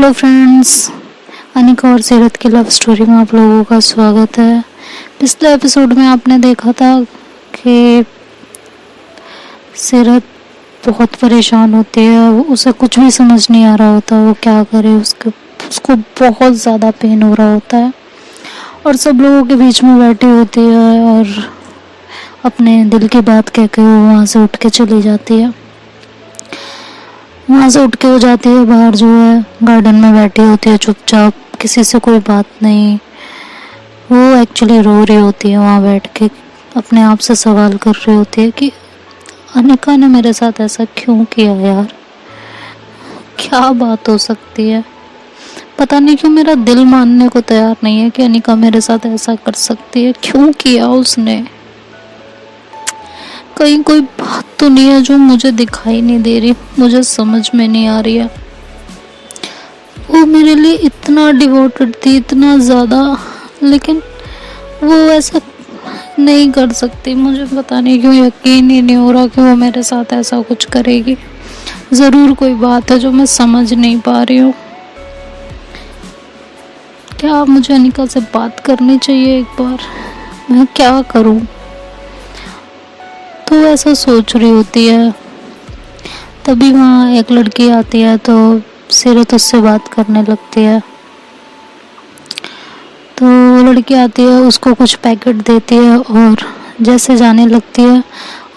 Hello friends, Anika और सीरत की लव स्टोरी में आप लोगों का स्वागत है। पिछले एपिसोड में आपने देखा था कि सीरत बहुत परेशान होती है, उसे कुछ भी समझ नहीं आ रहा होता वो क्या करे। उसको बहुत ज़्यादा पेन हो रहा होता है और सब लोगों के बीच में बैठी होती है और अपने दिल की बात कह के वो वहाँ से उठ के चली जाती है। वहाँ से उठ के हो जाती है बाहर, जो है गार्डन में बैठी होती है चुपचाप, किसी से कोई बात नहीं। वो एक्चुअली रो रही होती है वहाँ बैठ के, अपने आप से सवाल कर रही होती है कि अनिका ने मेरे साथ ऐसा क्यों किया यार, क्या बात हो सकती है। पता नहीं क्यों मेरा दिल मानने को तैयार नहीं है कि अनिका मेरे साथ ऐसा कर सकती है। क्यों किया उसने? कहीं कोई बात तो नहीं है जो मुझे दिखाई नहीं दे रही, मुझे समझ में नहीं आ रही है। वो मेरे लिए इतना डिवोटेड थी, इतना ज़्यादा, लेकिन वो ऐसा नहीं कर सकती। मुझे पता नहीं क्यों यकीन ही नहीं हो रहा कि वो मेरे साथ ऐसा कुछ करेगी। ज़रूर कोई बात है जो मैं समझ नहीं पा रही हूँ। क्या मुझे अनिका से बात करनी चाहिए एक बार? मैं क्या करूँ? तो ऐसा सोच रही होती है, तभी वहाँ एक लड़की आती है तो सीरत उससे बात करने लगती है। तो वो लड़की आती है, उसको कुछ पैकेट देती है और जैसे जाने लगती है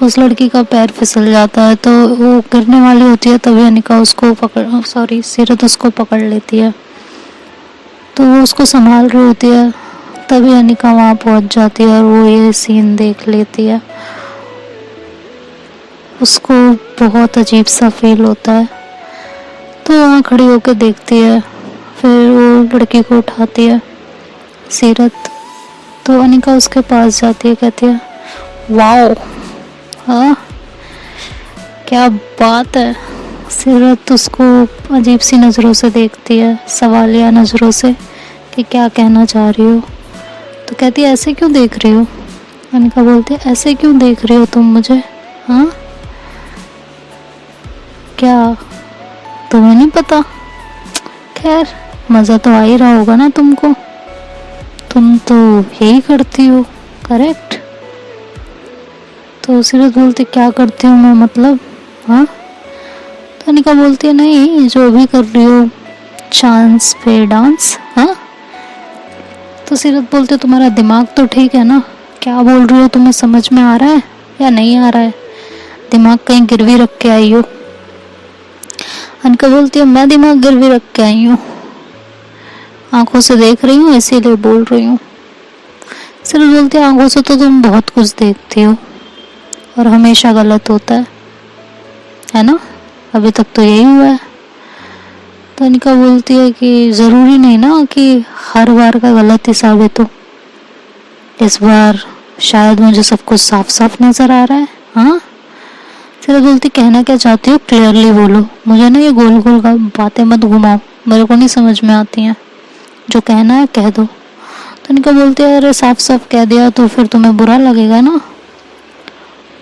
उस लड़की का पैर फिसल जाता है, तो वो गिरने वाली होती है। तभी अनिका सीरत उसको पकड़ लेती है। तो वो उसको संभाल रही होती है, तभी अनिका वहाँ पहुँच जाती है और वो ये सीन देख लेती है। उसको बहुत अजीब सा फील होता है, तो वहाँ खड़ी होकर देखती है। फिर वो लड़की को उठाती है सीरत। तो अनिका उसके पास जाती है, कहती है वाओ, हाँ क्या बात है। सीरत उसको अजीब सी नज़रों से देखती है, सवालिया नज़रों से, कि क्या कहना चाह रही हो। तो कहती है ऐसे क्यों देख रही हो? अनिका बोलती है ऐसे क्यों देख रही हो तुम मुझे? हाँ, क्या तुम्हें नहीं पता? खैर, मज़ा तो आ ही रहा होगा ना तुमको, तुम तो यही करती हो, करेक्ट? तो सीरत बोलती क्या करती हूँ मैं, मतलब? हाँ। तो अनिका बोलती है नहीं, जो भी कर रही हो, चांस पे डांस। हाँ। तो सीरत बोलती है तुम्हारा दिमाग तो ठीक है ना? क्या बोल रही हो, तुम्हें समझ में आ रहा है या नहीं आ रहा है? दिमाग कहीं गिरवी रख के आई हो? अनिका बोलती है मैं दिमाग गिरवी रख के आई हूँ, आंखों से देख रही हूँ इसीलिए बोल रही हूँ। सीरत बोलती है आंखों से तो तुम बहुत कुछ देखती हो और हमेशा गलत होता है ना? अभी तक तो यही हुआ है। तो अनिका बोलती है कि ज़रूरी नहीं ना कि हर बार का गलत ही साबित हो। इस बार शायद मुझे सब कुछ साफ साफ नज़र आ रहा है। हाँ। सीरत बोलती कहना क्या चाहती हो, क्लियरली बोलो, मुझे ना ये गोल गोल का बातें मत घुमाओ, मेरे को नहीं समझ में आती हैं। जो कहना है कह दो। तो अनिका बोलती है अरे साफ साफ कह दिया तो फिर तुम्हें बुरा लगेगा ना?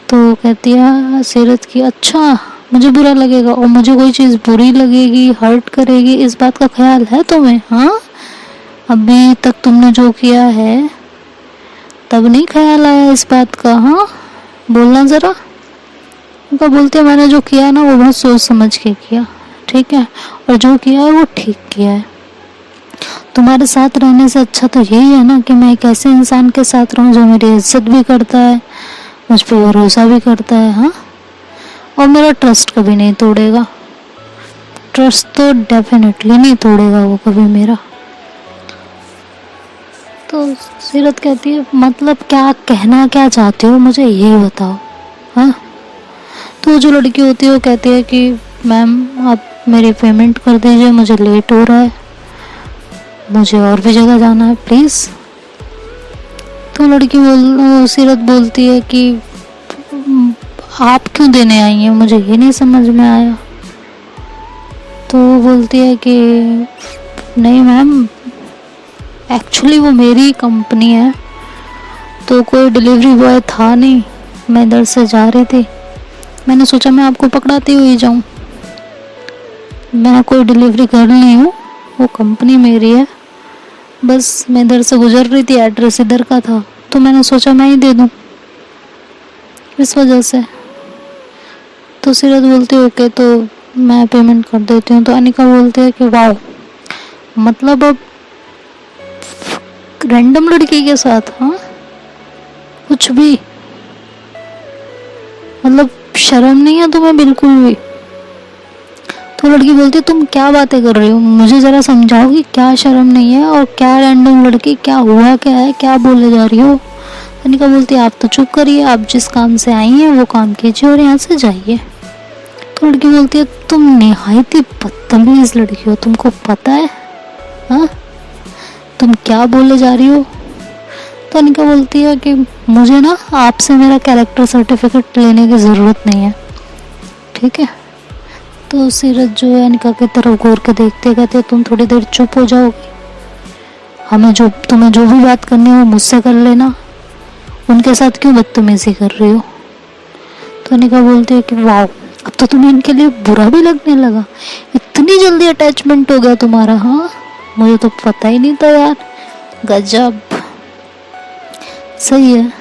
तो कहती है सीरत की अच्छा, मुझे बुरा लगेगा और मुझे कोई चीज़ बुरी लगेगी, हर्ट करेगी, इस बात का ख्याल है तुम्हें? हाँ, अभी तक तुमने जो किया है तब नहीं ख्याल आया इस बात का? हाँ, बोलना ज़रा। उनका बोलते हैं मैंने जो किया ना वो बहुत सोच समझ के किया, ठीक है, और जो किया है वो ठीक किया है। तुम्हारे साथ रहने से अच्छा तो यही है ना कि मैं एक ऐसे इंसान के साथ रहूं जो मेरी इज्जत भी करता है, मुझ पर भरोसा भी करता है। हाँ, और मेरा ट्रस्ट कभी नहीं तोड़ेगा। ट्रस्ट तो डेफिनेटली नहीं तोड़ेगा वो कभी मेरा। तो सीरत कहती है मतलब क्या कहना क्या चाहती हो, मुझे ये बताओ। हाँ। तो जो लड़की होती है वो कहती है कि मैम आप मेरी पेमेंट कर दीजिए, मुझे लेट हो रहा है, मुझे और भी जगह जाना है प्लीज़। तो सीरत बोलती है कि आप क्यों देने आई हैं, मुझे ये नहीं समझ में आया। तो वो बोलती है कि नहीं मैम, एक्चुअली वो मेरी कंपनी है, तो कोई डिलीवरी बॉय था नहीं, मैं इधर से जा रही थी, मैंने सोचा मैं आपको पकड़ाती हुई जाऊं। मैं कोई डिलीवरी कर ली हूँ, वो कंपनी मेरी है, बस मैं इधर से गुजर रही थी, एड्रेस इधर का था तो मैंने सोचा मैं ही दे दूँ, इस वजह से। तो सीरत बोलती है ओके तो मैं पेमेंट कर देती हूँ। तो अनिका बोलती है कि वाह, मतलब अब रैंडम लड़की के साथ, हाँ कुछ भी, मतलब शर्म नहीं है तुम्हें बिल्कुल भी। तो लड़की बोलती है तुम क्या बातें कर रही हो, मुझे ज़रा समझाओ कि क्या शर्म नहीं है और क्या रैंडम लड़की, क्या हुआ क्या है, क्या बोले जा रही हो। अनिका बोलती है आप तो चुप करिए, आप जिस काम से आई हैं वो काम कीजिए और यहाँ से जाइए। तो लड़की बोलती है तुम निहायत ही बदतमीज लड़की हो, तुमको पता है हाँ तुम क्या बोले जा रही हो। तो अनिका बोलती है कि मुझे ना आपसे मेरा कैरेक्टर सर्टिफिकेट लेने की ज़रूरत नहीं है, ठीक है। तो सीरत जो है अनिका की तरफ घूर के देखते कहते तुम थोड़ी देर चुप हो जाओगी, तुम्हें जो भी बात करनी है वो मुझसे कर लेना, उनके साथ क्यों बदतमीजी कर रही हो। तो अनिका बोलती है कि वाह, अब तो तुम्हें इनके लिए बुरा भी लगने लगा, इतनी जल्दी अटैचमेंट हो गया तुम्हारा, हाँ मुझे तो पता ही नहीं था यार, गजब। सही है,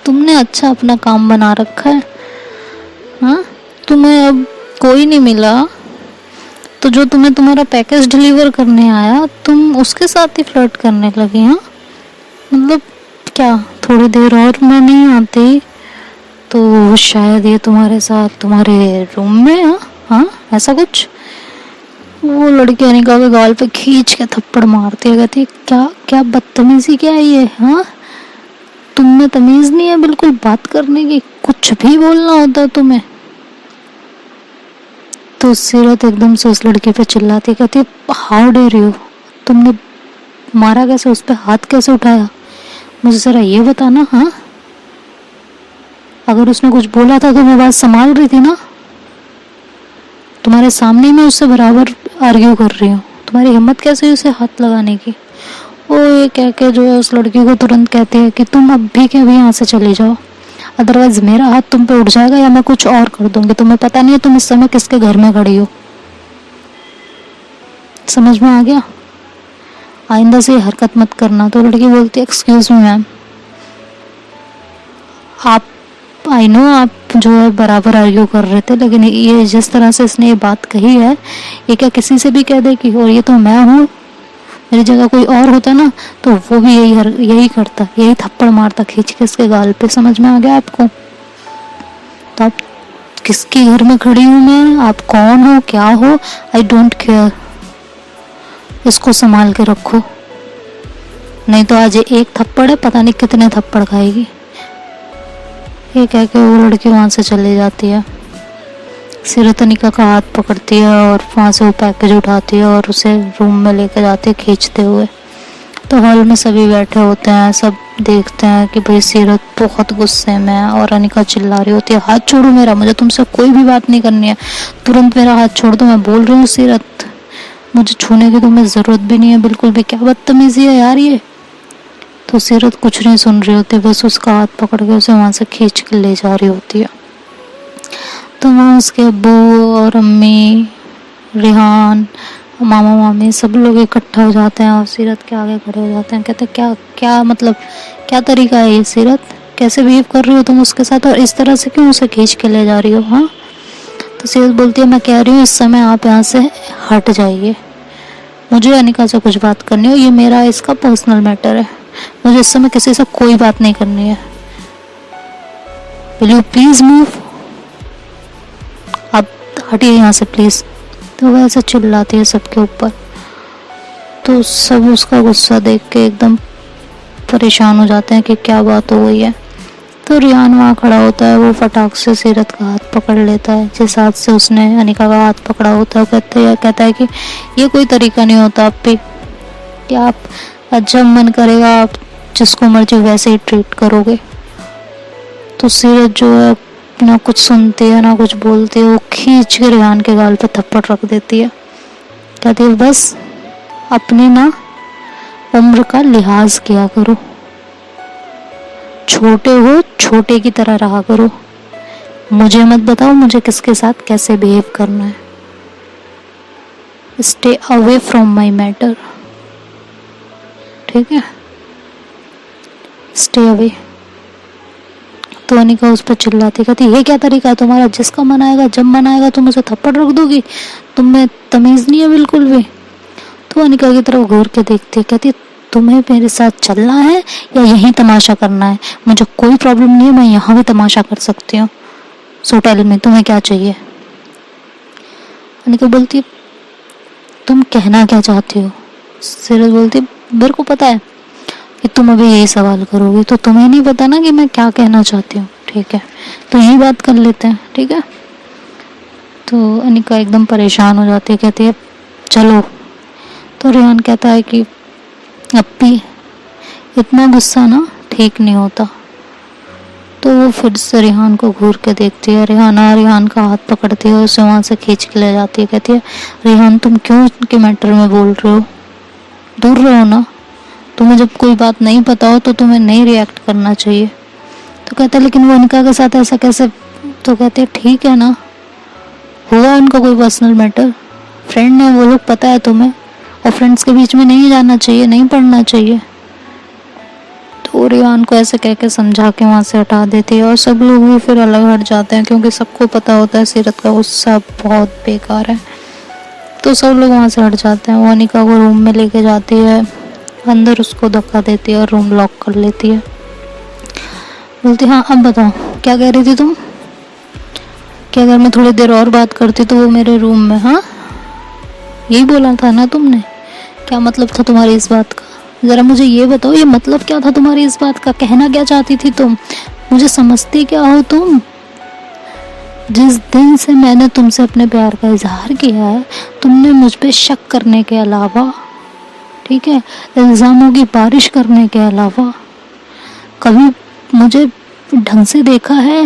तुमने अच्छा अपना काम बना रखा है, हाँ तुम्हें अब कोई नहीं मिला तो जो तुम्हें तुम्हारा पैकेज डिलीवर करने आया तुम उसके साथ ही फ्लर्ट करने लगी, हाँ मतलब क्या थोड़ी देर और मैं नहीं आती तो शायद ये तुम्हारे साथ तुम्हारे रूम में, हाँ ऐसा कुछ। वो लड़की अनिका के गाल पे खींच के थप्पड़ मारती है, कहती है क्या क्या बदतमीजी क्या है ये, हाँ तुम में तमीज नहीं है बिल्कुल बात करने की, कुछ भी बोलना होता है तुम्हें। तो सीरत एकदम से उस लड़की पे चिल्लाती, कहती है हाउ डेयर यू, तुमने मारा कैसे, उस पर हाथ कैसे उठाया, मुझे जरा ये बताना, हाँ अगर उसने कुछ बोला था तो मैं बात संभाल रही थी ना, तुम्हारे सामने मैं उससे बराबर आर्ग्यू कर रही हूँ, तुम्हारी हिम्मत कैसे उसे हाथ लगाने की। वो ये कह के जो है उस लड़की को तुरंत कहती है कि तुम अभी के अभी यहाँ से चले जाओ, अदरवाइज मेरा हाथ तुम पे उठ जाएगा या मैं कुछ और कर दूंगी, तुम्हें पता नहीं है तुम इस समय किसके घर में खड़ी हो, समझ में आ गया, आइंदा से हरकत मत करना। तो लड़की बोलती है एक्सक्यूज मी मैम, आप आई नो आप जो है बराबर आर्ग्यू कर रहे थे, लेकिन ये जिस तरह से इसने ये बात कही है ये क्या किसी से भी कह दे कि, और ये तो मैं हूँ, मेरी जगह कोई और होता ना तो वो भी यही करता, यही थप्पड़ मारता खींच के इसके गाल पे, समझ में आ गया आपको। तो आप किसके घर में खड़ी हूँ मैं, आप कौन हो क्या हो, आई डोंट केयर, इसको संभाल के रखो, नहीं तो आज एक थप्पड़ है पता नहीं कितने थप्पड़ खाएगी। ये कह के वो लड़की वहाँ से चली जाती है। सीरत अनिका का हाथ पकड़ती है और वहाँ से वो पैकेज उठाती है और उसे रूम में लेकर जाती है खींचते हुए। तो हॉल में सभी बैठे होते हैं, सब देखते हैं कि भाई सीरत बहुत गुस्से में है और अनिका चिल्ला रही होती है हाथ छोड़ो मेरा, मुझे तुमसे कोई भी बात नहीं करनी है, तुरंत मेरा हाथ छोड़ दो, मैं बोल रही हूँ सीरत, मुझे छूने की तुम्हें ज़रूरत भी नहीं है बिल्कुल भी, क्या बदतमीजी है यार ये। तो सीरत कुछ नहीं सुन रही होती, बस उसका हाथ पकड़ के उसे वहाँ से खींच के ले जा रही होती है। तो वहाँ उसके अब्बू और अम्मी, रिहान, मामा मामी सब लोग इकट्ठा हो जाते हैं और सीरत के आगे खड़े हो जाते हैं, कहते हैं क्या क्या मतलब क्या तरीका है ये सीरत, कैसे बिहेव कर रही हो तुम उसके साथ और इस तरह से क्यों उसे खींच के ले जा रही हो, हाँ। तो सीरत बोलती है मैं कह रही हूँ इस समय आप यहाँ से हट जाइए, मुझे अनिका से कुछ बात करनी हो, ये मेरा इसका पर्सनल मैटर है, मुझे इस समय किसी से कोई बात नहीं करनी है, विल यू प्लीज मूव, आप हटिए यहाँ से प्लीज। तो वह ऐसे चिल्लाती है सबके ऊपर। तो सब उसका गुस्सा देख के एकदम परेशान हो जाते हैं कि क्या बात हो गई है। तो रियान वहाँ खड़ा होता है, वो फटाक से सीरत का हाथ पकड़ लेता है, जिस हाथ से उसने अनिका का हाथ पकड़ा होता है, कहता है कि ये कोई तरीका नहीं होता आप पे, कि आप जब मन करेगा आप जिसको मर्जी वैसे ही ट्रीट करोगे। तो सीरत जो है ना कुछ सुनती है ना कुछ बोलती है, वो खींच के रिहान के गाल पे थप्पड़ रख देती है, कहती है बस अपनी ना उम्र का लिहाज किया करो, छोटे हो छोटे की तरह रहा करो, मुझे मत बताओ मुझे किसके साथ कैसे बिहेव करना है। Stay away from my matter, ठीक है, स्टे अवे। तो अनिका उस पर चिल्लाती, कहती ये क्या तरीका है तुम्हारा, जिसका मन आएगा जब मन आएगा तुम उसे थप्पड़ रख दोगी, तुम में तमीज नहीं है बिल्कुल भी। तो अनिका की तरफ घूर के देखती है, कहती तुम्हें मेरे साथ चलना है या यहीं तमाशा करना है, मुझे कोई प्रॉब्लम नहीं है, मैं यहाँ भी तमाशा कर सकती हूँ, सो टेल मी तुम्हें क्या चाहिए। अनिका बोलती है तुम कहना क्या चाहती हो। सीरज बोलती है मेरे को पता है कि तुम अभी यही सवाल करोगी, तो तुम्हें नहीं पता ना कि मैं क्या कहना चाहती हूँ, ठीक है, तो यही बात कर लेते हैं, ठीक है। तो अनिका एकदम परेशान हो जाती है, कहती है चलो। तो रेहान कहता है कि अब भी इतना गुस्सा ना ठीक नहीं होता। तो वो फिर से रेहान को घूर के देखती है, रेहान का हाथ पकड़ती है, उसे वहाँ से खींच के ले जाती है, कहती है रेहान तुम क्यों उनके मैटर में बोल रहे हो, दूर रहो ना, तुम्हें जब कोई बात नहीं पता हो तो तुम्हें नहीं रिएक्ट करना चाहिए। तो कहता है लेकिन वो अनिका के साथ ऐसा कैसे। तो कहते हैं ठीक है ना, हुआ उनका कोई पर्सनल मैटर, फ्रेंड है वो लोग, पता है तुम्हें, और फ्रेंड्स के बीच में नहीं जाना चाहिए, नहीं पढ़ना चाहिए। तो रेहान को ऐसे कह के समझा के वहाँ से हटा देती है और सब लोग भी फिर अलग हट जाते हैं, क्योंकि सबको पता होता है सीरत का गुस्सा बहुत बेकार है। तो सब लोग वहाँ से हट जाते हैं। वो अनिका को रूम में लेके जाती है, अंदर उसको धक्का देती है और रूम लॉक कर लेती है। बोलती हाँ अब बताओ क्या कह रही थी तुम, कि अगर मैं थोड़ी देर और बात करती तो वो मेरे रूम में, हाँ यही बोला था ना तुमने, क्या मतलब था तुम्हारी इस बात का, जरा मुझे ये बताओ ये मतलब क्या था तुम्हारी इस बात का, कहना क्या चाहती थी तुम, मुझे समझती क्या हो तुम। जिस दिन से मैंने तुमसे अपने प्यार का इजहार किया है तुमने मुझ पे शक करने के अलावा, ठीक है, इल्ज़ामों की बारिश करने के अलावा कभी मुझे ढंग से देखा है,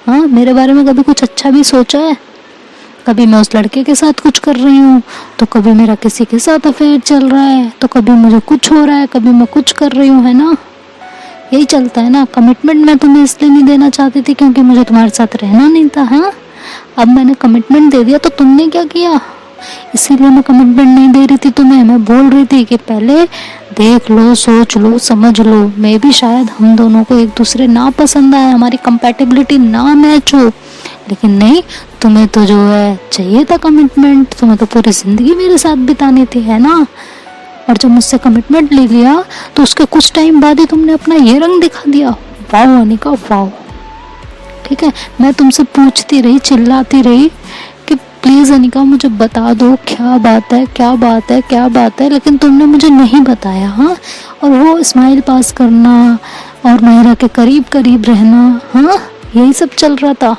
हाँ मेरे बारे में कभी कुछ अच्छा भी सोचा है। कभी मैं उस लड़के के साथ कुछ कर रही हूँ, तो कभी मेरा किसी के साथ अफेयर चल रहा है, तो कभी मुझे कुछ हो रहा है, कभी मैं कुछ कर रही हूँ, है ना, यही चलता है ना। कमिटमेंट मैं तुम्हें इसलिए नहीं देना चाहती थी क्योंकि मुझे तुम्हारे साथ रहना नहीं था, हाँ अब मैंने कमिटमेंट दे दिया तो तुमने क्या किया, इसीलिए मैं कमिटमेंट नहीं दे रही थी तुम्हें। मैं बोल रही थी कि पहले देख लो, सोच लो, समझ लो, मे भी शायद हम दोनों को एक दूसरे ना पसंद आए, हमारी कंपैटिबिलिटी ना मैच हो, लेकिन नहीं, तुम्हें तो जो है चाहिए था कमिटमेंट, तुम्हें तो पूरी जिंदगी मेरे साथ बितानी थी, है ना। और जब मुझसे कमिटमेंट ले लिया तो उसके कुछ टाइम बाद ही तुमने अपना ये रंग दिखा दिया। वाह अनिका वाह, ठीक है, मैं तुमसे पूछती रही, चिल्लाती रही कि प्लीज अनिका मुझे बता दो क्या बात है, क्या बात है, क्या बात है, लेकिन तुमने मुझे नहीं बताया, हाँ। और वो स्माइल पास करना और महिरा के करीब करीब रहना, हाँ यही सब चल रहा था।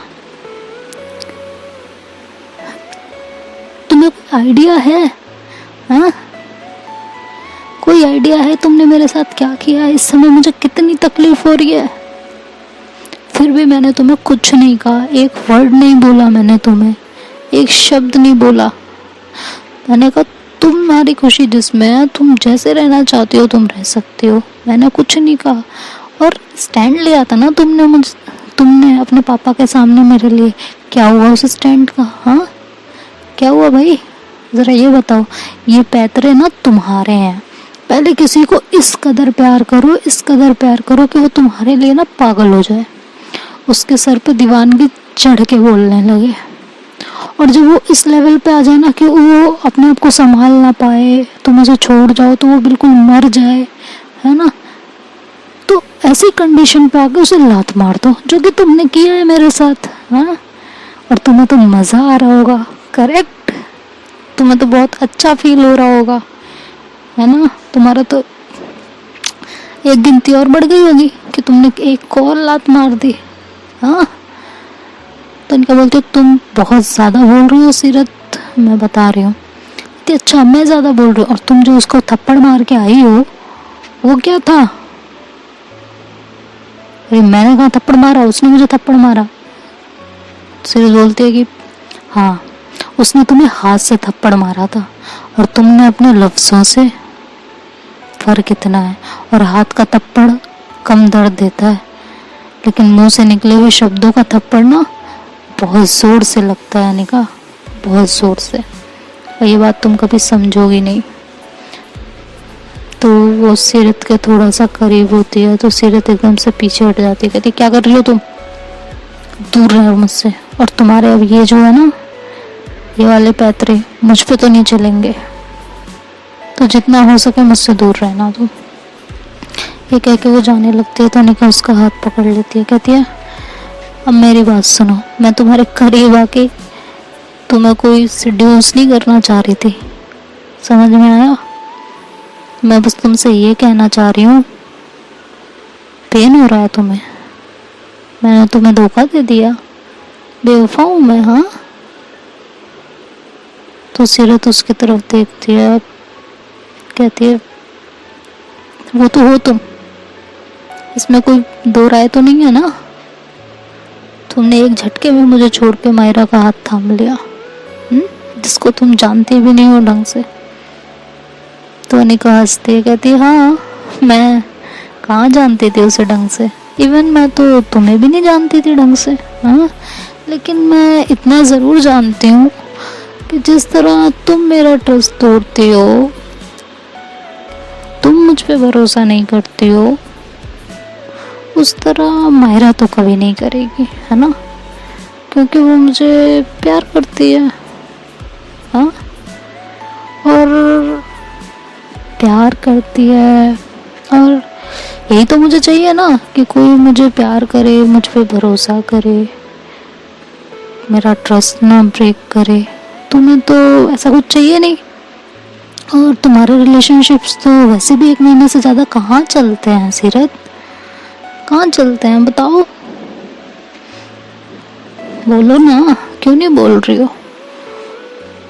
तुम्हें कोई आइडिया है, हाँ कोई आइडिया है तुमने मेरे साथ क्या किया, इस समय मुझे कितनी तकलीफ हो रही है। फिर भी मैंने तुम्हें कुछ नहीं कहा, एक वर्ड नहीं बोला मैंने तुम्हें, एक शब्द नहीं बोला। मैंने कहा तुम्हारी खुशी जिसमें है, तुम जैसे रहना चाहती हो तुम रह सकती हो, मैंने कुछ नहीं कहा। और स्टैंड लिया था ना तुमने अपने पापा के सामने मेरे लिए, क्या हुआ उस स्टैंड का, हाँ क्या हुआ भाई, जरा ये बताओ। ये पैतरे ना तुम्हारे हैं, पहले किसी को इस कदर प्यार करो, इस कदर प्यार करो कि वो तुम्हारे लिए ना पागल हो जाए, उसके सर पे दीवानगी चढ़ के बोलने लगे। और जब वो इस लेवल पे आ जाए ना कि वो अपने आप को संभाल ना पाए, तुम उसे छोड़ जाओ तो वो बिल्कुल मर जाए, है ना, तो ऐसी कंडीशन पे आके उसे लात मार दो, जो कि तुमने किया है मेरे साथ, हाँ। और तुम्हें तो मजा आ रहा होगा, करेक्ट, तुम्हें तो बहुत अच्छा फील हो रहा होगा, है ना। तुम्हारा तो एक गिनती और बढ़ गई होगी कि तुमने एक और लात मार दी, हाँ। तो इनका बोलते तुम बहुत ज़्यादा बोल रही हो सीरत, मैं बता रही हूँ कि अच्छा मैं ज़्यादा बोल रही हूँ। और तुम जो उसको थप्पड़ मार के आई हो वो क्या था, अरे मैंने कहा थप्पड़ मारा, उसने मुझे थप्पड़ मारा। सीरत बोलती है कि हाँ उसने तुम्हें हाथ से थप्पड़ मारा था और तुमने अपने लफ्ज़ों से, फर्क इतना है, और हाथ का थप्पड़ कम दर्द देता है, लेकिन मुंह से निकले हुए शब्दों का थप्पड़ ना बहुत जोर से लगता है अनिका, बहुत जोर से। और ये बात तुम कभी समझोगी नहीं। तो वो सीरत के थोड़ा सा करीब होती है तो सीरत एकदम से पीछे हट जाती है, कहती क्या कर रही हो तुम, दूर रहो मुझसे। और तुम्हारे अब ये जो है ना, ये वाले पैतरे मुझ पे तो नहीं चलेंगे, तो जितना हो सके मुझसे दूर रहना तुम। ये कह के वो जाने लगती है तो अनिका उसका हाथ पकड़ लेती है, कहती है अब मेरी बात सुनो, मैं तुम्हारे करीब आके तुम्हें कोई सिड्यूस नहीं करना चाह रही थी, समझ में आया? मैं बस तुमसे ये कहना चाह रही हूँ, पेन हो रहा है तुम्हें, मैंने तुम्हें धोखा दे दिया, बेवफा हूँ मैं, हाँ? तो सीरत उसकी तरफ देखती है, कहती है वो तो हो तुम, इसमें कोई दो राय तो नहीं है ना? तुमने एक झटके में मुझे छोड़ के मायरा का हाथ थाम लिया, जिसको तुम जानती भी नहीं हो ढंग से। तो अनिका हंसती है, कहती है हाँ, मैं कहाँ जानती थी उसे ढंग से, इवन मैं तो तुम्हें भी नहीं जानती थी ढंग से, हाँ? लेकिन मैं इतना ज़रूर जानती हूँ कि जिस तरह तुम मेरा ट्रस्ट तोड़ती हो, तुम मुझ पे भरोसा नहीं करती हो, उस तरह मायरा तो कभी नहीं करेगी, है ना? क्योंकि वो मुझे प्यार करती है, हाँ? और प्यार करती है, और यही तो मुझे चाहिए ना, कि कोई मुझे प्यार करे, मुझ पे भरोसा करे, मेरा ट्रस्ट ना ब्रेक करे। तुम्हें तो ऐसा कुछ चाहिए नहीं, और तुम्हारे रिलेशनशिप्स तो वैसे भी 1 महीने से ज़्यादा कहाँ चलते हैं सीरत, कहाँ चलते हैं बताओ? बोलो ना, क्यों नहीं बोल रही हो?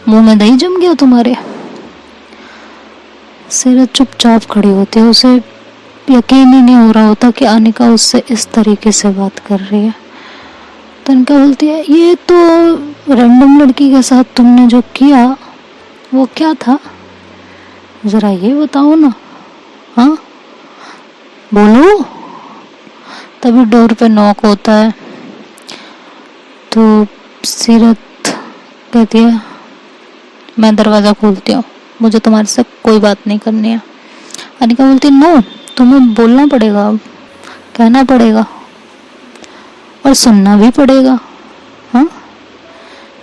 मुंह में दही जम गया तुम्हारे? सीरत चुपचाप खड़ी होती है, उसे यकीन ही नहीं हो रहा होता कि अनिका उससे इस तरीके से बात कर रही है। तो अनिका बोलती है ये तो रैंडम लड़की के साथ तुमने जो किया वो क्या था, जरा ये बताओ ना, हाँ? बोलो। तभी डोर पे नॉक होता है तो सीरत कहती है मैं दरवाज़ा खोलती हूँ, मुझे तुम्हारे से कोई बात नहीं करनी है। अनिका बोलती है नो, तुम्हें बोलना पड़ेगा, अब कहना पड़ेगा और सुनना भी पड़ेगा, हाँ?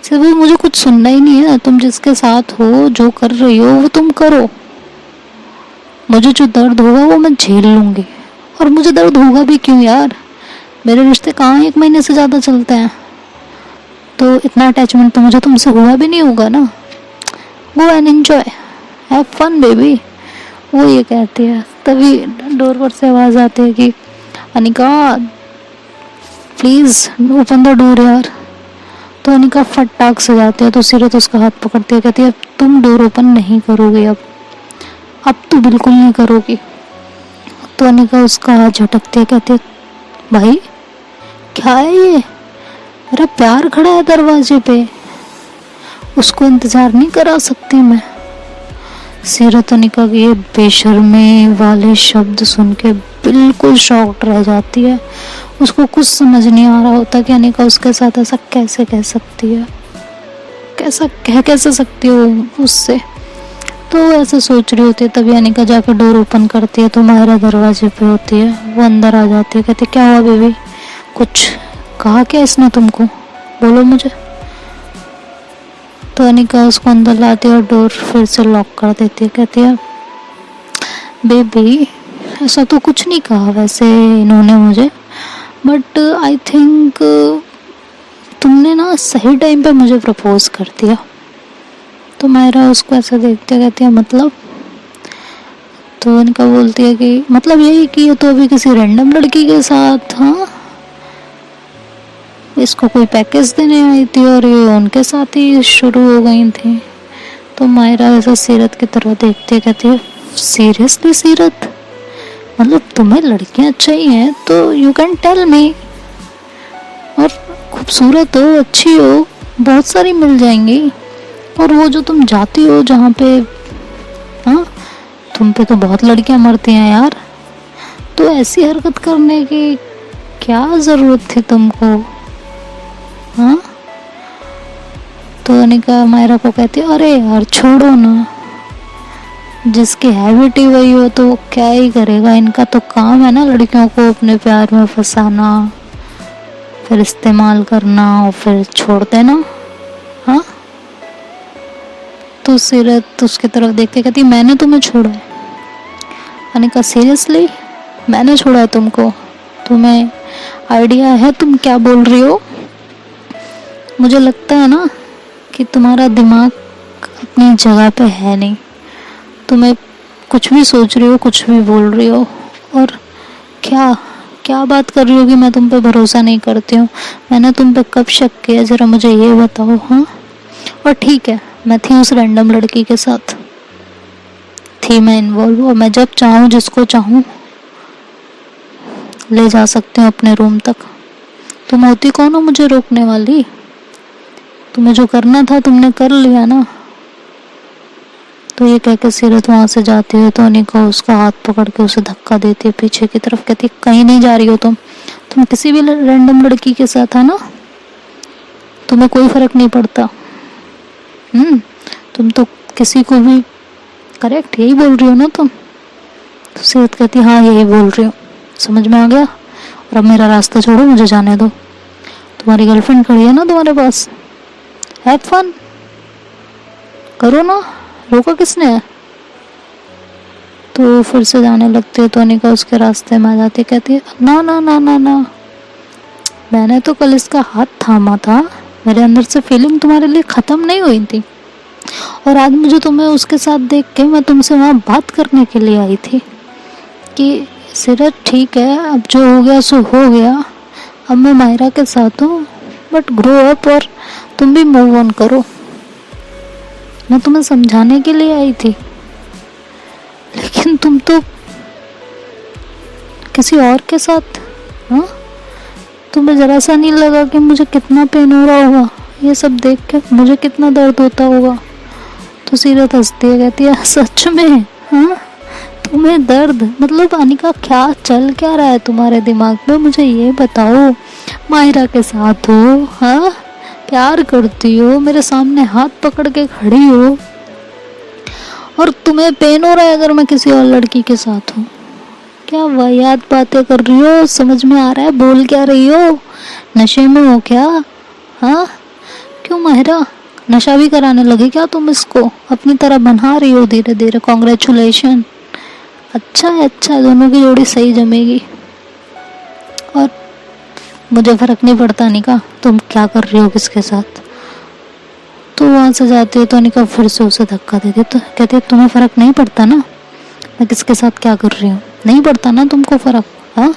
सिर्फ मुझे कुछ सुनना ही नहीं है, तुम जिसके साथ हो, जो कर रही हो वो तुम करो, मुझे जो दर्द होगा वो मैं झेल लूँगी। और मुझे दर्द होगा भी क्यों यार, मेरे रिश्ते कहाँ 1 महीने से ज़्यादा चलते हैं, तो इतना अटैचमेंट तो मुझे तुमसे हुआ भी नहीं होगा ना। Go and enjoy, have fun baby, वो ये कहती है। तभी डोर पर से आवाज़ आती है कि Anika please open the door यार। तो अनिका फटाक से जाती है तो सीरत उसका हाथ पकड़ती है, कहती है तुम डोर ओपन नहीं करोगे, अब तो बिल्कुल नहीं करोगी। तो अनिका उसका हाथ झटकती है, कहती है भाई क्या है ये, मेरा प्यार खड़ा है दरवाजे पे, उसको इंतज़ार नहीं करा सकती मैं। सीरत अनिका के ये बेशर्मी वाले शब्द सुन के बिल्कुल शॉक्ड रह जाती है, उसको कुछ समझ नहीं आ रहा होता कि अनिका उसके साथ ऐसा कैसे कह सकती है, कैसे सकती हो उससे। तो ऐसे सोच रही होती है, तभी अनिका जाकर डोर ओपन करती है तो मायरा दरवाजे पे होती है, वो अंदर आ जाती है, कहती क्या हुआ बेबी, कुछ कहा क्या इसने तुमको, बोलो मुझे। तो अनिका उसको अंदर लाती है और डोर फिर से लॉक कर देती है, कहती है बेबी ऐसा तो कुछ नहीं कहा वैसे इन्होंने मुझे, बट आई थिंक तुमने ना सही टाइम पे मुझे प्रपोज कर दिया। तो मायरा उसको ऐसा देखते कहती है मतलब? तो अनिका बोलती है कि मतलब यही कि ये तो अभी किसी रैंडम लड़की के साथ, हाँ, इसको कोई पैकेज देने आई थी और ये उनके साथ ही शुरू हो गई थी। तो मायरा ऐसा सीरत की तरफ देखते कहती है सीरियसली सीरत, मतलब तुम्हें लड़कियां चाहिए तो यू कैन टेल मी, और खूबसूरत हो, अच्छी हो, बहुत सारी मिल जाएंगी, और वो जो तुम जाती हो जहाँ पे, हाँ, तुम पे तो बहुत लड़कियां मरती हैं यार, तो ऐसी हरकत करने की क्या ज़रूरत थी तुमको, हाँ? तो अनिका मायरा को कहती है अरे यार छोड़ो ना, जिसकी हैबिट ही वही हो तो वो क्या ही करेगा, इनका तो काम है ना लड़कियों को अपने प्यार में फंसाना, फिर इस्तेमाल करना और फिर छोड़ देना। हाँ, तो सीरत उसकी तरफ देख के कहती मैंने तुम्हें छोड़ा है। अनिका सीरियसली, मैंने छोड़ा है तुमको? तुम्हें आइडिया है तुम क्या बोल रही हो? मुझे लगता है ना कि तुम्हारा दिमाग अपनी जगह पे है नहीं, तुम्हें कुछ भी सोच रही हो, कुछ भी बोल रही हो। और क्या क्या बात कर रही हो कि मैं तुम पे भरोसा नहीं करती हूँ? मैंने तुम पे कब शक किया, ज़रा मुझे ये बताओ। हाँ, और ठीक है, मैं थी उस रैंडम लड़की के साथ, थी मैं इन्वॉल्व, और मैं जब चाहूँ जिसको चाहूँ ले जा सकती हूँ अपने रूम तक। तुम होती कौन हो मुझे रोकने वाली? तुम्हें जो करना था तुमने कर लिया ना। तो ये कह के सीरत वहां से जाती है तो अनिका उसका हाथ पकड़ के उसे धक्का देती है पीछे की तरफ, कहती है कहीं नहीं जा रही हो तुम किसी भी रैंडम लड़की के साथ है ना, तुम्हें कोई फर्क नहीं पड़ता। तुम तो किसी को भी, करेक्ट यही बोल रही हो ना तुम? तो सीरत कहती हाँ यही बोल रही हूँ, समझ में आ गया, और अब मेरा रास्ता छोड़ो, मुझे जाने दो। तुम्हारी गर्लफ्रेंड खड़ी है ना तुम्हारे पास, हैव फन करो ना, रोका किसने है? तो फिर से जाने लगती है तो अनिका उसके रास्ते में आ जाती, कहती है ना ना ना ना ना, मैंने तो कल इसका हाथ थामा था, मेरे अंदर से फीलिंग तुम्हारे लिए ख़त्म नहीं हुई थी, और आज मुझे तुम्हें उसके साथ देख के मैं तुमसे वहाँ बात करने के लिए आई थी कि सीरत ठीक है, अब जो हो गया सो हो गया, अब मैं मायरा के साथ हूँ, बट ग्रो अप और तुम भी मूव ऑन करो। मैं तुम्हें समझाने के लिए आई थी, लेकिन तुम तो किसी और के साथ। हाँ, तुम्हें जरा सा नहीं लगा कि मुझे कितना पेन हो रहा होगा, ये सब देख के मुझे कितना दर्द होता होगा? तो सीरत हंसती है, कहती है सच में? हाँ, तुम्हें दर्द? मतलब अनिका क्या चल क्या रहा है तुम्हारे दिमाग में, मुझे ये बताओ। मायरा के साथ हो, हाँ, प्यार करती हो, मेरे सामने हाथ पकड़ के खड़ी हो, और तुम्हें पेन हो रहा है अगर मैं किसी और लड़की के साथ हूँ? क्या वाहियात बातें कर रही हो, समझ में आ रहा है बोल क्या रही हो? नशे में हो क्या? हाँ, क्यों माहिरा, नशा भी कराने लगे क्या तुम इसको? अपनी तरह बना रही हो धीरे धीरे, कॉन्ग्रेचुलेशन, अच्छा है, अच्छा है, दोनों की जोड़ी सही जमेगी। और मुझे फर्क नहीं पड़ता अनिका तुम क्या कर रही हो किसके साथ। तो वहाँ से जाती है तो अनिका फिर से उसे धक्का देती, तो कहती है तुम्हें फ़र्क नहीं पड़ता ना मैं किसके साथ क्या कर रही हूँ, नहीं पड़ता ना तुमको फ़र्क? हाँ,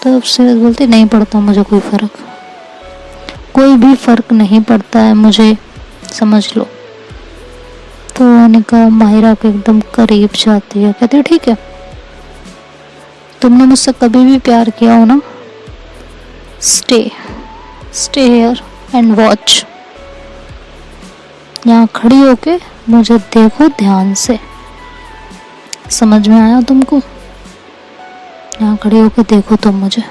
तो सीरत बोलती नहीं पड़ता मुझे कोई फ़र्क, कोई भी फ़र्क नहीं पड़ता है मुझे, समझ लो। तो अनिका माहिरा के एकदम करीब जाती है, कहती है ठीक है, तुमने मुझसे कभी भी प्यार किया हो ना, स्टे हियर एंड वॉच, यहाँ खड़ी होके मुझे देखो ध्यान से, समझ में आया तुमको? यहाँ खड़ी होके देखो तुम मुझे।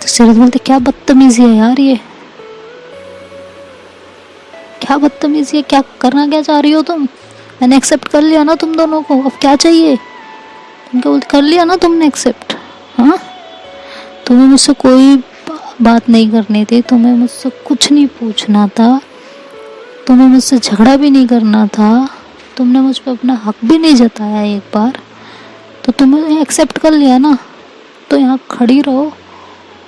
तो सीरत बोलते क्या बदतमीजी है यार ये, क्या बदतमीजी है, क्या करना क्या चाह रही हो तुम? मैंने एक्सेप्ट कर लिया ना तुम दोनों को, अब क्या चाहिए? तुम क्या बोलते, कर लिया ना तुमने एक्सेप्ट? हाँ, तुम्हें मुझसे कोई बात नहीं करनी थी, तुम्हें मुझसे कुछ नहीं पूछना था, तुम्हें मुझसे झगड़ा भी नहीं करना था, तुमने मुझ पर अपना हक भी नहीं जताया एक बार, तो तुमने एक्सेप्ट कर लिया ना, तो यहाँ खड़ी रहो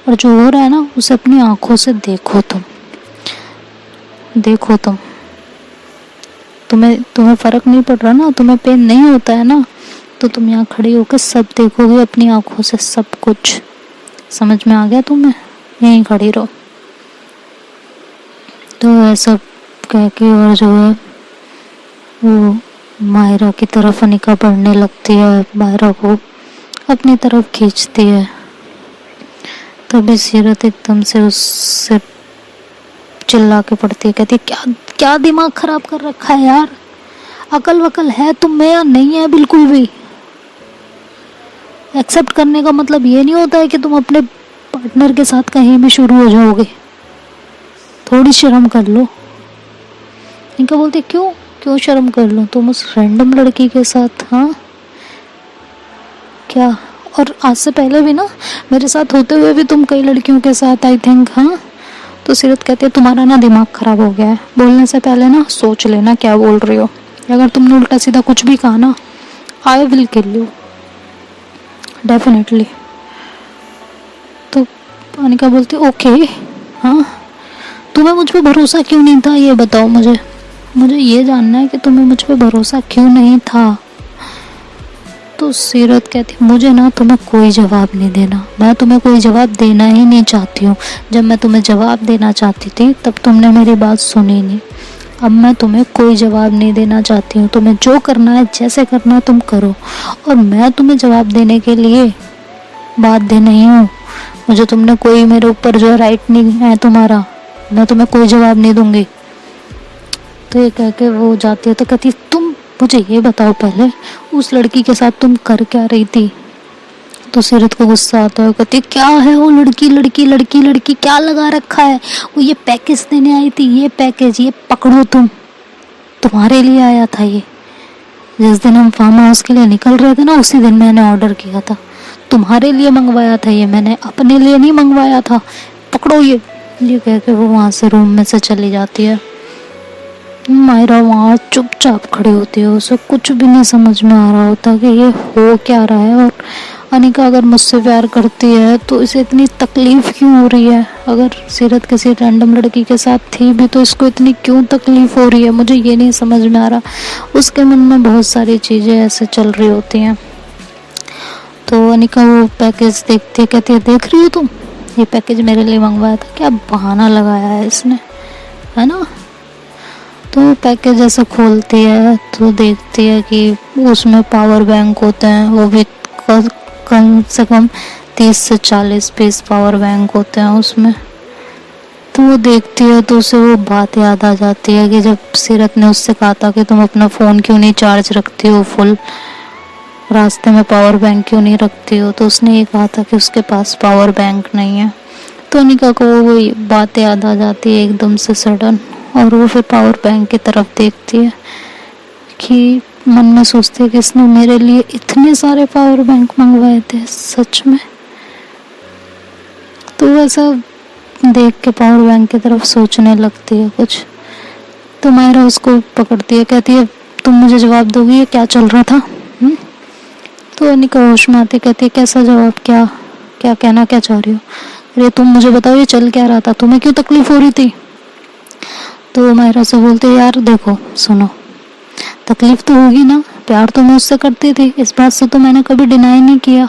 और जो हो रहा है ना उसे अपनी आंखों से देखो देखो तुम्हें फ़र्क नहीं पड़ रहा ना, तुम्हें पेन नहीं होता है ना, तो तुम यहाँ खड़ी होकर सब देखोगे अपनी आंखों से, सब कुछ समझ में आ गया तुम्हें? यहीं खड़ी रहो। तो ऐसा कह के और जो है वो मायरा की तरफ अनिका बढ़ने लगती है, मायरा को अपनी तरफ खींचती है। तभी सीरत एकदम से उससे चिल्ला के पड़ती है, कहती है क्या दिमाग खराब कर रखा है यार, अकल वकल है तुम में या नहीं है बिल्कुल भी? एक्सेप्ट करने का मतलब ये नहीं होता है कि तुम अपने पार्टनर के साथ कहीं भी शुरू हो जाओगे। थोड़ी शर्म कर लो। इनका बोलते क्यों क्यों शर्म कर लो, तुम उस रैंडम लड़की के साथ, हाँ क्या। और आज से पहले भी ना मेरे साथ होते हुए भी तुम कई लड़कियों के साथ, आई थिंक, हाँ। तो सीरत कहती है तुम्हारा ना दिमाग खराब हो गया है, बोलने से पहले ना सोच लेना क्या बोल रही हो। अगर तुमने उल्टा सीधा कुछ भी कहा ना, I will kill you definitely. तो अनिका बोलती ओके, हाँ तुम्हें मुझ पे भरोसा क्यों नहीं था ये बताओ मुझे, मुझे ये जानना है कि तुम्हें मुझ पे भरोसा क्यों नहीं था। तो सीरत कहती मुझे ना तुम्हें कोई जवाब नहीं देना, मैं तुम्हें कोई जवाब देना ही नहीं चाहती हूँ। जब मैं तुम्हें जवाब देना चाहती थी तब तुमने मेरी बात सुनी नहीं। अब मैं तुम्हें कोई जवाब नहीं देना चाहती हूँ, तुम्हें जो करना है जैसे करना है तुम करो, और मैं तुम्हें जवाब देने के लिए बाध्य नहीं हूँ। मुझे तुमने कोई मेरे ऊपर जो राइट नहीं है तुम्हारा, मैं तुम्हें कोई जवाब नहीं दूंगी। तो ये कह के वो जाती है। तो कहती तुम मुझे ये बताओ पहले उस लड़की के साथ तुम कर क्या रही थी। तो सीरत को गुस्सा आता है, कहती क्या है वो लड़की लड़की लड़की लड़की क्या लगा रखा है, वो ये पैकेज देने आई थी, ये पैकेज ये पकड़ो तुम, तुम्हारे लिए आया था ये। जिस दिन हम फार्म हाउस के लिए निकल रहे थे ना उसी दिन मैंने ऑर्डर किया था, तुम्हारे लिए मंगवाया था ये, मैंने अपने लिए नहीं मंगवाया था, पकड़ो ये कह के वो वहां से रूम में से चली जाती है। मायरा वहाँ चुपचाप खड़ी होती है, उसे कुछ भी नहीं समझ में आ रहा होता कि ये हो क्या रहा है। और अनिका अगर मुझसे प्यार करती है तो इसे इतनी तकलीफ क्यों हो रही है। अगर सीरत किसी रैंडम लड़की के साथ थी भी तो इसको इतनी क्यों तकलीफ हो रही है, मुझे ये नहीं समझ में आ रहा। उसके मन में बहुत सारी चीज़ें ऐसे चल रही होती हैं। तो अनिका वो पैकेज देखती है, कहती है देख रही हो तुम, ये पैकेज मेरे लिए मंगवाया था, क्या बहाना लगाया है इसने, है ना। तो पैकेज ऐसे खोलती है तो देखती है कि उसमें पावर बैंक होते हैं, वो भी कम से कम 30 से 40 पीस पावर बैंक होते हैं उसमें। तो वो देखती है तो उसे वो बात याद आ जाती है कि जब सीरत ने उससे कहा था कि तुम अपना फ़ोन क्यों नहीं चार्ज रखती हो फुल, रास्ते में पावर बैंक क्यों नहीं रखती हो, तो उसने ये कहा था कि उसके पास पावर बैंक नहीं है। तो अनिका को वो बात याद आ जाती है एकदम से सडन, और वो फिर पावर बैंक की तरफ देखती है कि मन में सोचती है कि इसने मेरे लिए इतने सारे पावर बैंक मंगवाए थे सच में। तो वैसा देख के पावर बैंक की तरफ सोचने लगती है कुछ। तो मायरा उसको पकड़ती है, कहती है तुम मुझे जवाब दोगी ये क्या चल रहा था। तो अनिका होश में आती, कहती है कैसा जवाब, क्या क्या कहना क्या चाह रही हो। अरे तुम मुझे बताओ ये चल क्या रहा था, तुम्हें क्यों तकलीफ हो रही थी। तो मायरा से बोलते यार देखो सुनो, तकलीफ तो होगी ना, प्यार तो मैं उससे करती थी, इस बात से तो मैंने कभी डिनाई नहीं किया,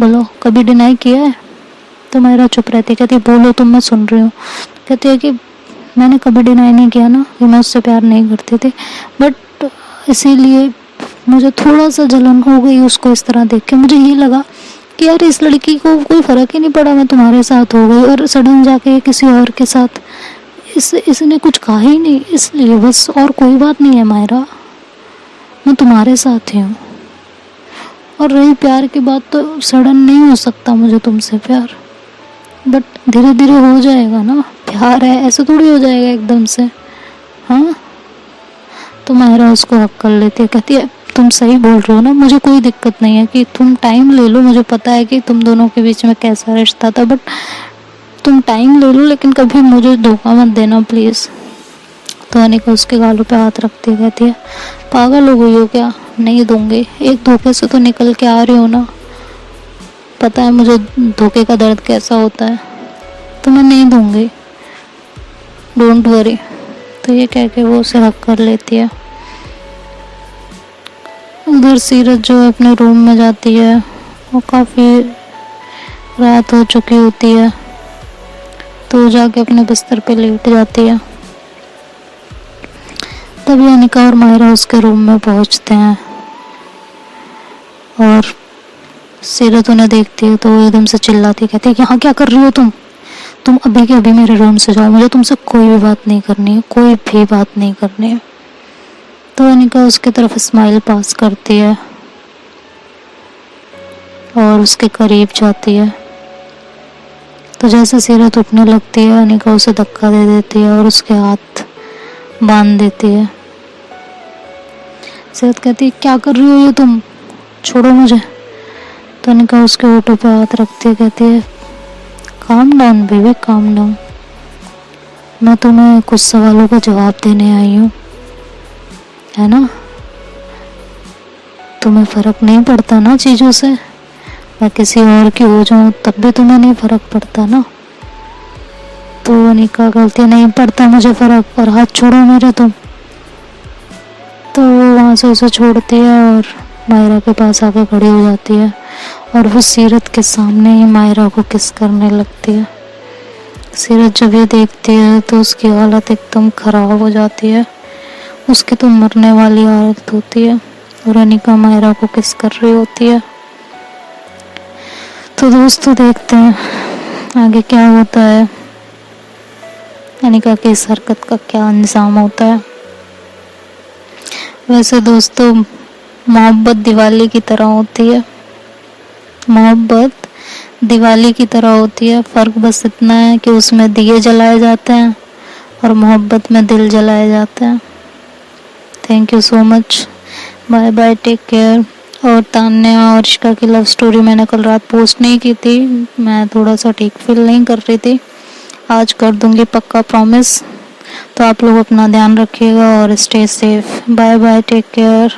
बोलो कभी डिनाई किया है। तो मायरा चुप रहती, कहती बोलो तुम, मैं सुन रही हूँ। कहती है कि मैंने कभी डिनाई नहीं किया ना कि मैं उससे प्यार नहीं करती थी, बट इसीलिए मुझे थोड़ा सा जलन हो गई उसको इस तरह देख के। मुझे ये लगा कि यार इस लड़की को कोई फ़र्क ही नहीं पड़ा, मैं तुम्हारे साथ हो गई और सडन जाके किसी और के साथ, इसने कुछ कहा ही नहीं, इसलिए बस, और कोई बात नहीं है मायरा, मैं तुम्हारे साथ ही हूँ। और रही प्यार की बात, तो सडन नहीं हो सकता मुझे तुमसे प्यार, बट धीरे धीरे हो जाएगा ना, प्यार है ऐसे थोड़ी हो जाएगा एकदम से, हाँ। तो मायरा उसको हक कर लेती है, कहती है तुम सही बोल रहे हो ना, मुझे कोई दिक्कत नहीं है कि तुम टाइम ले लो, मुझे पता है कि तुम दोनों के बीच में कैसा रिश्ता था, बट तुम टाइम ले लो लेकिन कभी मुझे धोखा मत देना प्लीज़। तो अनिका उसके गालों पे हाथ रखती कहती है पागल हो गई हो क्या, नहीं दूंगी, एक धोखे से तो निकल के आ रही हो ना, पता है मुझे धोखे का दर्द कैसा होता है, तो मैं नहीं दूंगी, डोंट वरी। तो ये कह के वो उसे हक कर लेती है। उधर सीरत जो है अपने रूम में जाती है, वो काफ़ी रात हो चुकी होती है, तो जाके अपने बिस्तर पे लेट जाती है। तभी अनिका और मायरा उसके रूम में पहुंचते हैं और सीरत उन्हें देखती है तो वो एकदम से चिल्लाती, कहती है यहाँ क्या कर रही हो तुम अभी के अभी मेरे रूम से जाओ, मुझे तुमसे कोई भी बात नहीं करनी है, कोई भी बात नहीं करनी है। तो अनिका उसकी तरफ स्माइल पास करती है और उसके करीब जाती है तो जैसे सीरत उठने लगती है अनिका उसे धक्का दे देती है और उसके हाथ बांध देती है। सीरत कहती है क्या कर रही हो ये तुम, छोड़ो मुझे। तो अनिका उसके होठों पे हाथ रखती है, कहती है calm down baby, calm down. मैं तुम्हें कुछ सवालों का जवाब देने आई हूँ, है ना। तुम्हें फर्क नहीं पड़ता ना चीज़ों से, मैं किसी और की हो जाऊँ तब भी तुम्हें नहीं फर्क पड़ता ना। तो अनिका गलती नहीं पड़ता मुझे फर्क, पर हाथ छोड़ो मेरे तुम। तो वो वहाँ से उसे छोड़ती है और मायरा के पास आके खड़ी हो जाती है और वो सीरत के सामने ही मायरा को किस करने लगती है। सीरत जब ये देखती है तो उसकी हालत एकदम खराब हो जाती है, उसकी तो मरने वाली हालत होती है और अनिका मायरा को किस कर रही होती है। तो दोस्तों देखते हैं आगे क्या होता है, अनिका की इस हरकत का क्या अंजाम होता है। वैसे दोस्तों मोहब्बत दिवाली की तरह होती है, मोहब्बत दिवाली की तरह होती है, फ़र्क बस इतना है कि उसमें दिए जलाए जाते हैं और मोहब्बत में दिल जलाए जाते हैं। Thank you so much, bye bye, take care. और तान्या और इश्का की लव स्टोरी मैंने कल रात पोस्ट नहीं की थी, मैं थोड़ा सा ठीक फील नहीं कर रही थी, आज कर दूंगी पक्का, प्रॉमिस। तो आप लोग अपना ध्यान रखिएगा और stay safe, bye bye, take care.